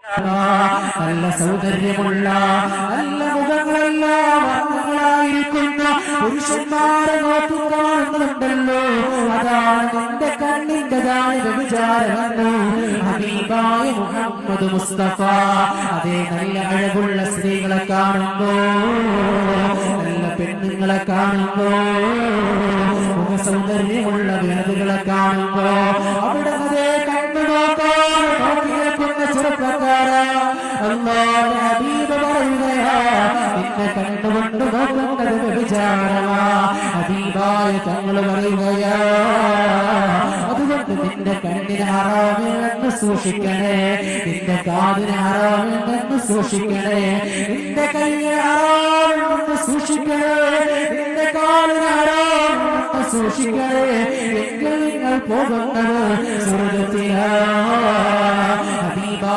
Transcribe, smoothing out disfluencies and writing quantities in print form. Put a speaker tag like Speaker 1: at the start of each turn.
Speaker 1: നല്ല സൗന്ദര്യമുള്ള നല്ല മുഖങ്ങളെല്ലാം വർണ്ണങ്ങളായിരിക്കുന്ന പുരുഷന്മാരെ നോക്കി കാണുന്നുണ്ടല്ലോ, അതാണ് നിന്റെ കണ്ണിൻ്റെതായ വ്യഭിചാരമെന്ന് ഹബീബായ മുഹമ്മദ് മുസ്തഫ. അതേ നല്ല അഴകുള്ള സ്ത്രീകളെ കാണുമ്പോ, നല്ല പെണ്ണുങ്ങളെ കാണുമ്പോ, മുഖസൗന്ദര്യമുള്ള വിനതുകളെ കാണുമ്പോ അവിടെ അതേ കണ്ണു നോക്കിയേക്കുന്ന ചെറുപ്പക്കാരാ, അല്ലാഹുവിന്റെ ഹബീബ് പറയുകയാ, നിന്നെ കണ്ടുകൊണ്ട് നോക്കുന്നത് വ്യഭിചാരമാ. ഹബീബായ തങ്ങൾ പറയുകയാ, അതുകൊണ്ട് നിന്റെ കണ്ണിന് ഹറാമിൽ നിന്ന് സൂക്ഷിക്കണേ, നിന്റെ കാതിന് ഹറാമിൽ നിന്ന് സൂക്ഷിക്കണേ, നിന്റെ കൈയ്യിന് ഹറാമിൽ നിന്ന് സൂക്ഷിക്കണേ, നിന്റെ കാലിന് ഹറാമിൽ നിന്ന് സൂക്ഷിക്കണേ. എങ്കിൽ നിങ്ങൾ പോകുന്നത് സ്വർഗ്ഗത്തിലാ. ഹബീബാ